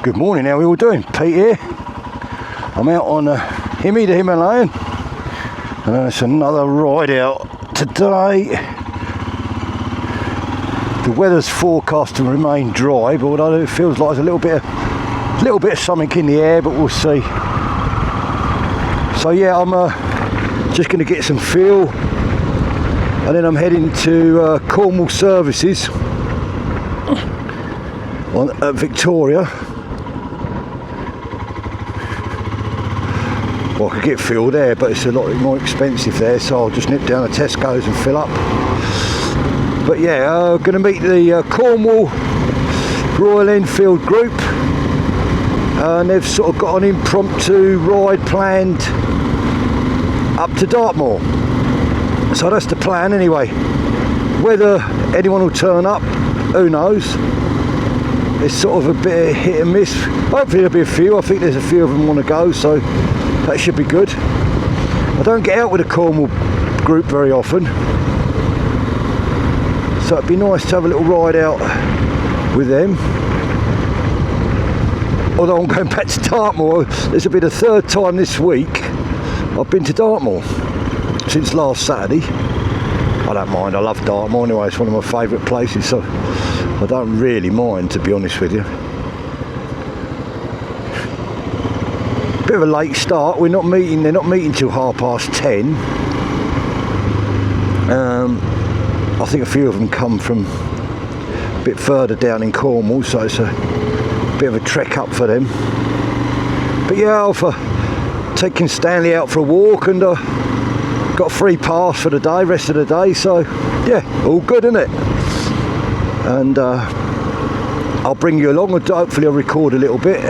Good morning, how are we all doing? Pete here. I'm out on the Himalayan, and it's another ride out today. The weather's forecast to remain dry, but although it feels like there's a little bit of something in the air, but we'll see. So yeah, I'm just going to get some fuel, and then I'm heading to Cornwall services at Victoria. Well, I could get fuel there, but it's a lot more expensive there, so I'll just nip down to Tesco's and fill up. But yeah, going to meet the Cornwall Royal Enfield group, and they've sort of got an impromptu ride planned up to Dartmoor. So that's the plan anyway. Whether anyone will turn up, who knows? It's sort of a bit of hit and miss. Hopefully there'll be a few. I think there's a few of them want to go, so that should be good. I don't get out with the Cornwall group very often, so it'd be nice to have a little ride out with them. Although I'm going back to Dartmoor, this will be the third time this week I've been to Dartmoor since last Saturday. I don't mind, I love Dartmoor anyway, it's one of my favourite places, so I don't really mind, to be honest with you. Bit of a late start. They're not meeting till 10:30. I think a few of them come from a bit further down in Cornwall, so it's a bit of a trek up for them. But yeah, I've taken Stanley out for a walk, and got a free pass for the day, rest of the day, so yeah, all good, isn't it? And I'll bring you along, and hopefully I'll record a little bit.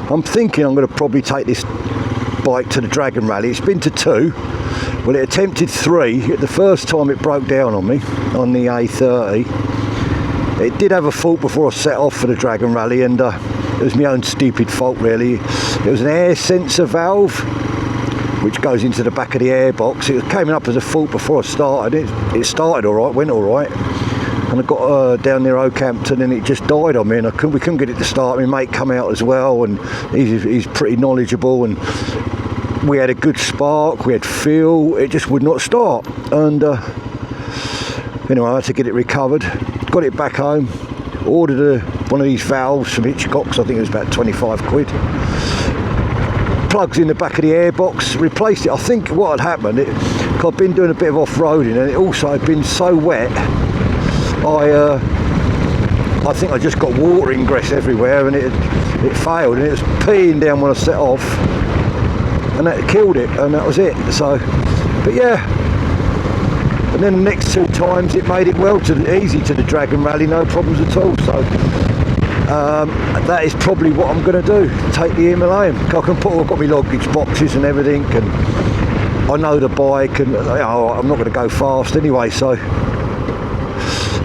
I'm thinking I'm going to probably take this bike to the Dragon Rally. It's been to 2. Well, it attempted 3. The first time it broke down on me on the A30. It did have a fault before I set off for the Dragon Rally, and it was my own stupid fault really. It was an air sensor valve which goes into the back of the airbox. It came up as a fault before I started. It started alright, went alright. And I got down near Oakhampton, and it just died on me, and we couldn't get it to start. My mate come out as well, and he's pretty knowledgeable, and we had a good spark, we had fuel, it just would not start. And anyway, I had to get it recovered, got it back home, ordered one of these valves from Hitchcock's. I think it was about 25 quid. Plugs in the back of the airbox, replaced it. I think what had happened, I've been doing a bit of off-roading, and it also had been so wet, I think I just got water ingress everywhere, and it failed, and it was peeing down when I set off, and that killed it, and that was it. So, but yeah, and then the next 2 times it made it easy to the Dragon Rally, no problems at all. So that is probably what I'm going to do, take the Himalayan. I've got my luggage boxes and everything, and I know the bike, and I'm not going to go fast anyway, so.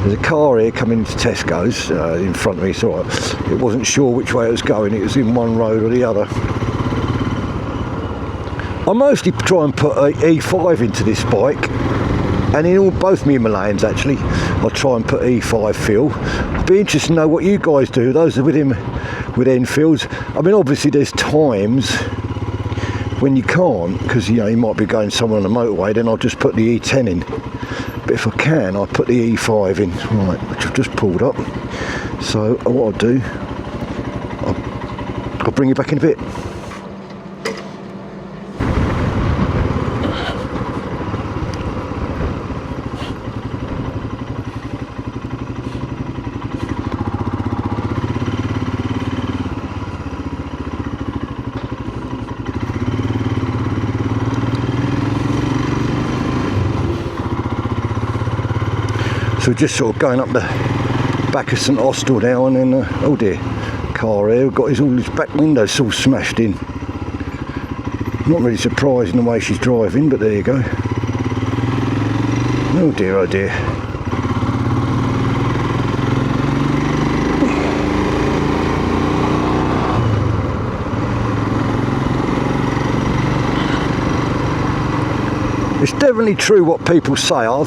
There's a car here coming into Tesco's in front of me, so it wasn't sure which way it was going. It was in one road or the other. I mostly try and put an E5 into this bike, and in both my Himalayans actually, I try and put E5 fuel. I'd be interested to know what you guys do, those are with Enfields. I mean, obviously there's times when you can't, because you might be going somewhere on the motorway, then I'll just put the E10 in. But if I can, I'll put the E5 in, right, which I've just pulled up. So what I'll do, I'll bring you back in a bit. So just sort of going up the back of St Austell now, and then oh dear, car here, got all his back windows all smashed in. Not really surprised in the way she's driving, but there you go. Oh dear, oh dear. it's definitely true what people say. I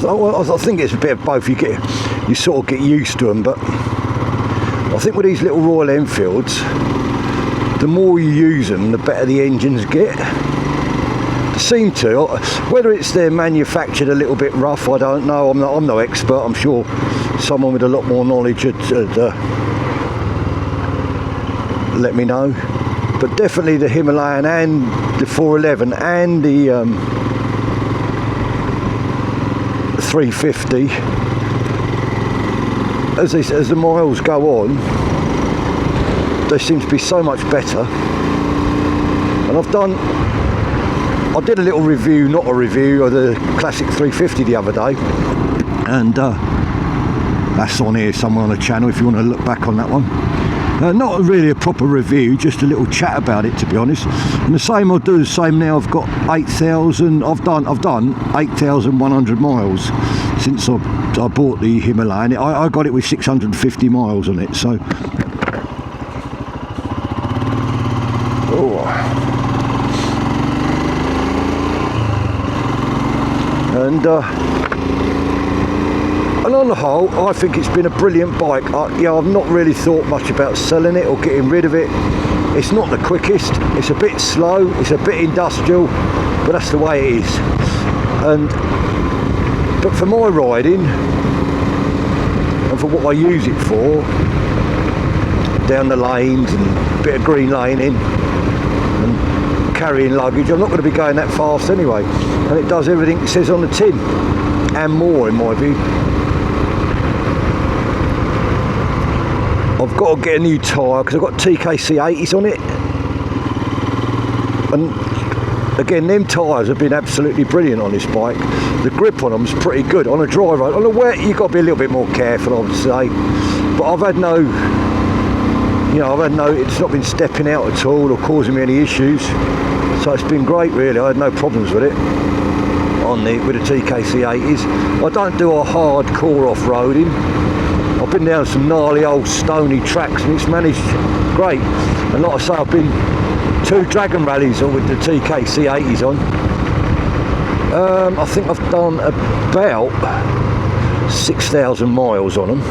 think it's a bit of both. You sort of get used to them, but I think with these little Royal Enfields, the more you use them, the better the engines get. They seem to. Whether it's they're manufactured a little bit rough, I don't know. I'm no expert. I'm sure someone with a lot more knowledge would let me know. But definitely the Himalayan and the 411 and the 350, as the miles go on, they seem to be so much better. And I did a little review, not a review, of the classic 350 the other day, and that's on here somewhere on the channel if you want to look back on that one. Not really a proper review, just a little chat about it, to be honest. And the same, I'll do the same now. I've got 8,000. I've done 8,100 miles since I bought the Himalayan. I got it with 650 miles on it. So, and on the whole, I think it's been a brilliant bike. I've not really thought much about selling it or getting rid of it. It's not the quickest, it's a bit slow, it's a bit industrial, but that's the way it is. But for my riding, and for what I use it for, down the lanes and a bit of green laning and carrying luggage, I'm not going to be going that fast anyway. And it does everything it says on the tin, and more in my view. I've got to get a new tyre because I've got TKC 80s on it, and again, them tyres have been absolutely brilliant on this bike. The grip on them is pretty good on a dry road. On a wet, you've got to be a little bit more careful, I would say, but I've had no, it's not been stepping out at all or causing me any issues, so it's been great really. I had no problems with it with the TKC 80s. I don't do a hardcore off-roading. I've been down some gnarly old stony tracks and it's managed great. And like I say, I've been 2 Dragon rallies with the TKC 80s on. I think I've done about 6,000 miles on them.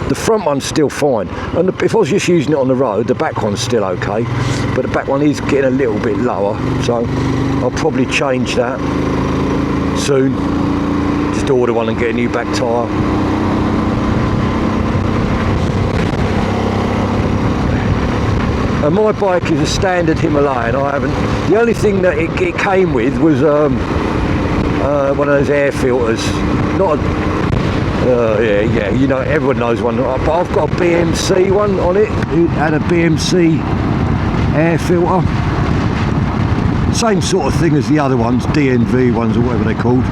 The front one's still fine, and if I was just using it on the road, the back one's still okay, but the back one is getting a little bit lower, so I'll probably change that soon. Just order one and get a new back tyre. And my bike is a standard Himalayan. The only thing that it came with was one of those air filters. Not everyone knows one. But I've got a BMC one on it. It had a BMC air filter. Same sort of thing as the other ones, DNV ones or whatever they're called.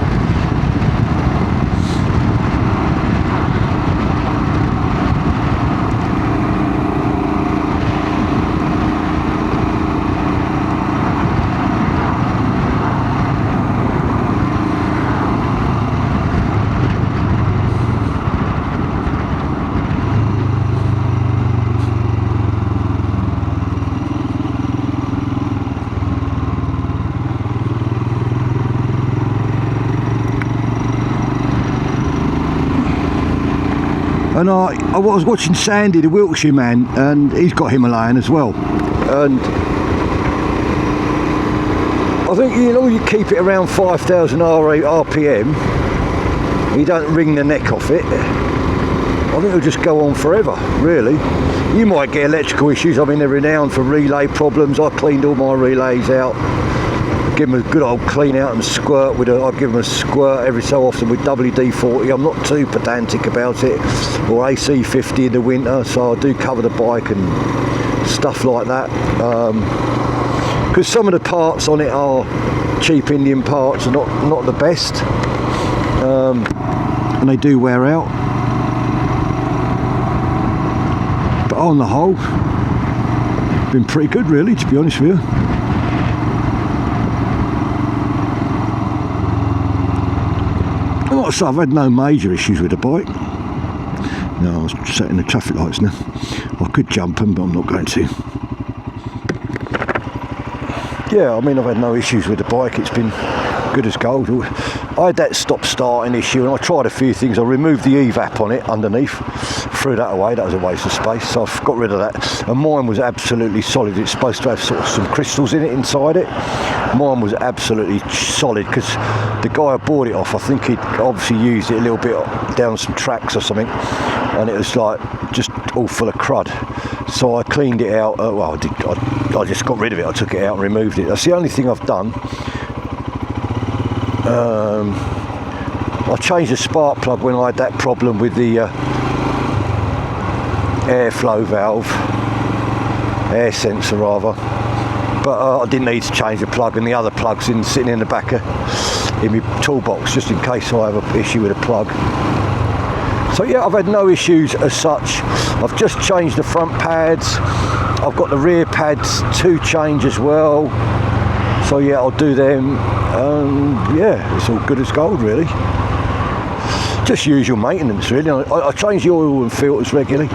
And I was watching Sandy, the Wiltshire man, and he's got Himalayan as well. And I think, you keep it around 5,000 RPM, you don't wring the neck off it, I think it'll just go on forever, really. You might get electrical issues. I mean, they're renowned for relay problems. I cleaned all my relays out. Give them a good old clean out and squirt I give them a squirt every so often with WD-40. I'm not too pedantic about it, or AC-50 in the winter, so I do cover the bike and stuff like that. Because some of the parts on it are cheap Indian parts, are not the best, and they do wear out. But on the whole, been pretty good really, to be honest with you. Like I say, I've had no major issues with the bike. No, I was setting the traffic lights now. I could jump them, but I'm not going to. Yeah, I mean, I've had no issues with the bike. It's been good as gold. I had that stop starting issue, and I tried a few things. I removed the evap on it underneath, threw that away. That was a waste of space, so I've got rid of that. And mine was absolutely solid. It's supposed to have sort of some crystals in it inside it. Mine was absolutely solid because the guy who bought it off, I think he'd obviously used it a little bit down some tracks or something, and it was like just all full of crud. So I cleaned it out. Well, I just got rid of it. I took it out and removed it. That's the only thing I've done. I changed the spark plug when I had that problem with the airflow valve, air sensor rather. But I didn't need to change the plug, and the other plug's sitting in the back in my toolbox just in case I have an issue with a plug. So yeah, I've had no issues as such. I've just changed the front pads. I've got the rear pads to change as well. So yeah, I'll do them. Yeah, it's all good as gold really. Just usual maintenance really. I change the oil and filters regularly.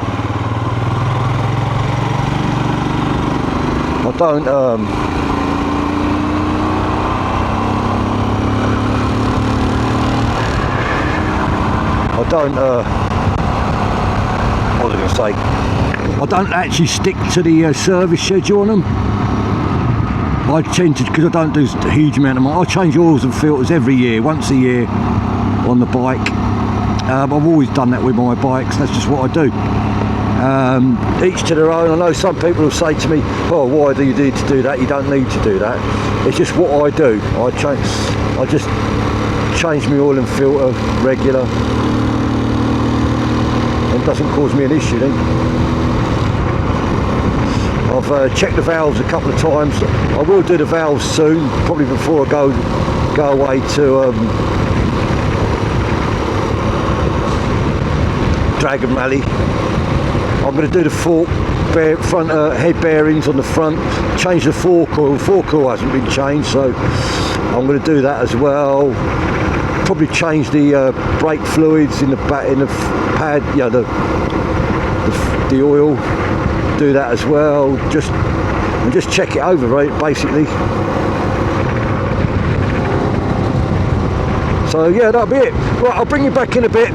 I don't what was I going to say? I don't actually stick to the service schedule on them. I tend to, because I don't do a huge amount of money, I change oils and filters every year, once a year on the bike. I've always done that with my bikes, that's just what I do. Each to their own. I know some people will say to me, oh, why do you need to do that? You don't need to do that. It's just what I do. I just change my oil and filter regular. It doesn't cause me an issue then. I've checked the valves a couple of times. I will do the valves soon, probably before I go away to Dragon Rally. I'm going to do the front head bearings on the front, change the fork oil. Fork oil hasn't been changed, so I'm going to do that as well. Probably change the brake fluids in the back, in the pad, you know, the oil. Do that as well. Just check it over, right? Basically. So yeah, that'll be it. Right, I'll bring you back in a bit.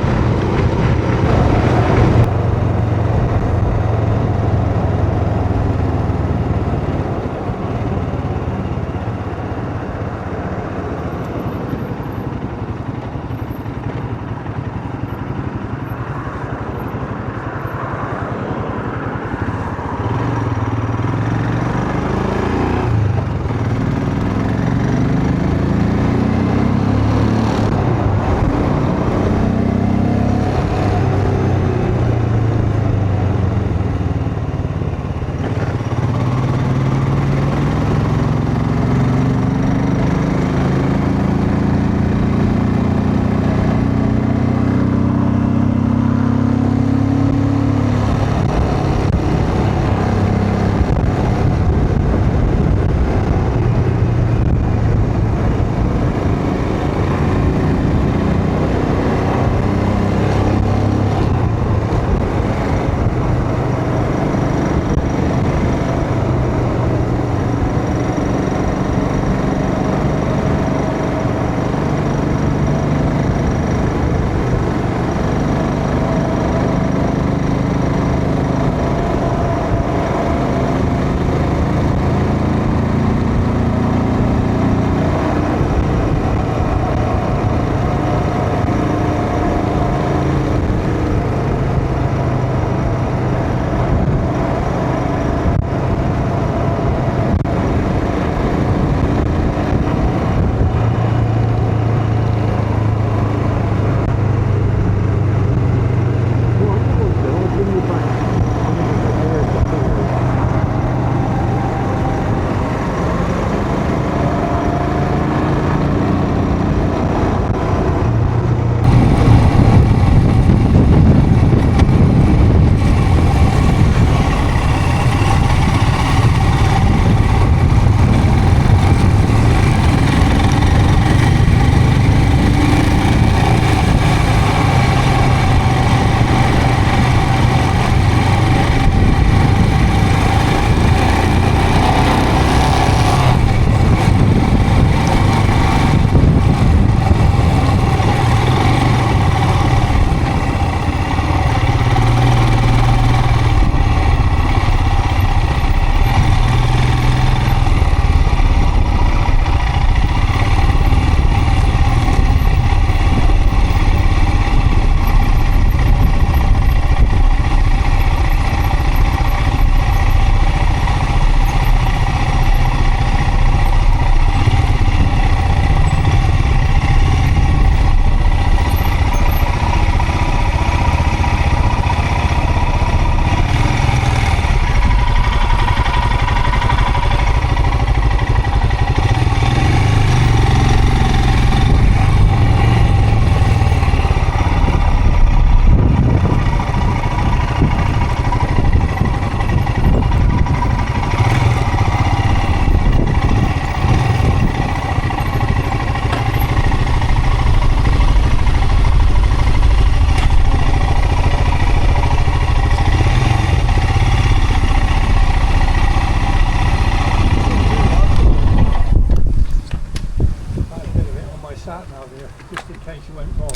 just in case you went wrong.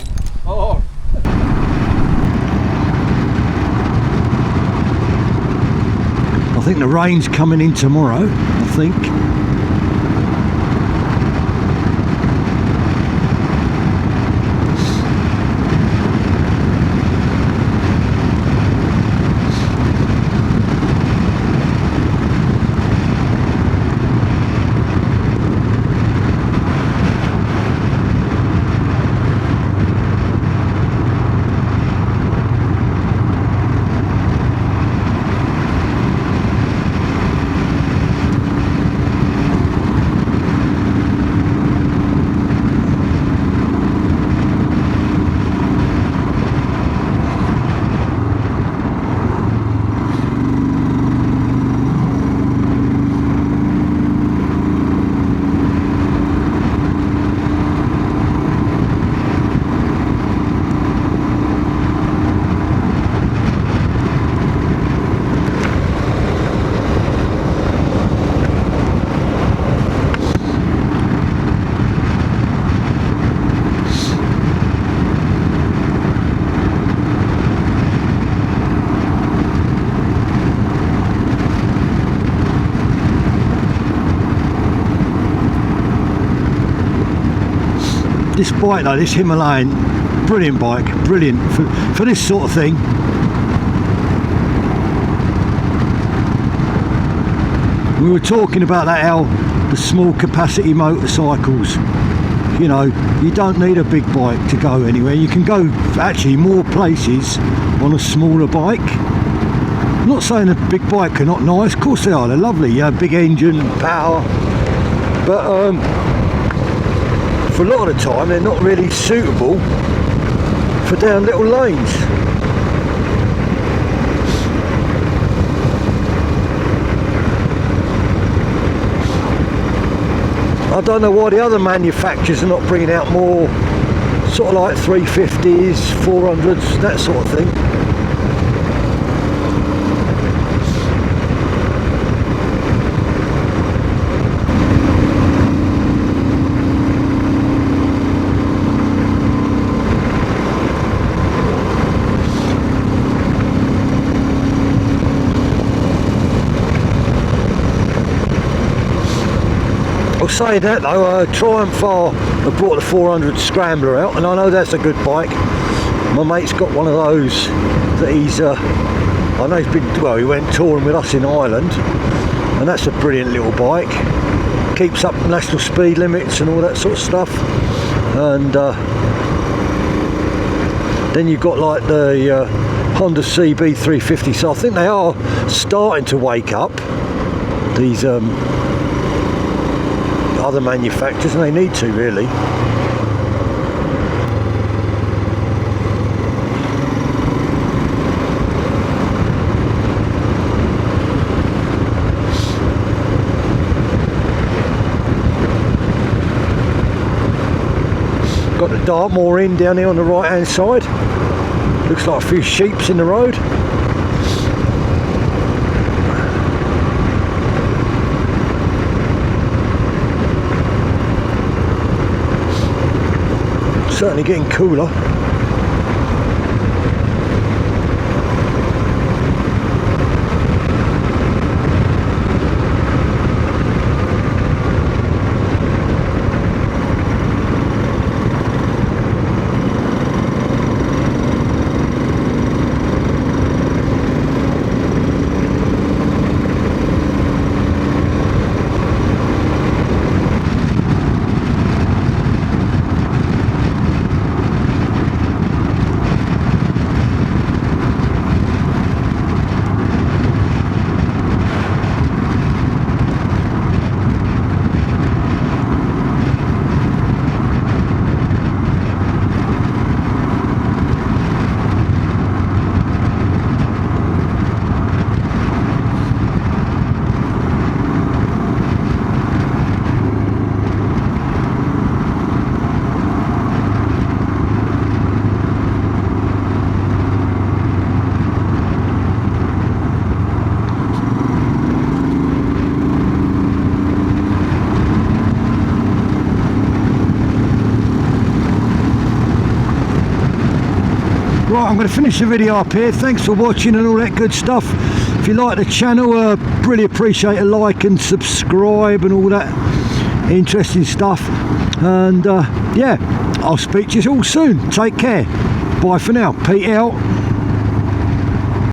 Oh. I think the rain's coming in tomorrow, I think. This bike though, this Himalayan, brilliant bike, brilliant for this sort of thing. We were talking about that, how the small capacity motorcycles, you know, you don't need a big bike to go anywhere. You can go actually more places on a smaller bike. I'm not saying a big bike are not nice, of course they are, they're lovely, yeah, big engine, power, but for a lot of the time they're not really suitable for down little lanes. I don't know why the other manufacturers are not bringing out more sort of like 350s, 400s, that sort of thing. Saying that though, Triumph have brought the 400 Scrambler out, and I know that's a good bike. My mate's got one of those that he's, I know he's been, well, he went touring with us in Ireland, and that's a brilliant little bike. Keeps up national speed limits and all that sort of stuff. And then you've got like the Honda CB350, so I think they are starting to wake up, these other manufacturers, and they need to really. Got the Dartmoor Inn down here on the right hand side. Looks like a few sheeps in the road. Certainly getting cooler. right, I'm going to finish the video up here. Thanks for watching and all that good stuff. If you like the channel, really appreciate a like and subscribe and all that interesting stuff. And yeah, I'll speak to you all soon. Take care. Bye for now. Pete out.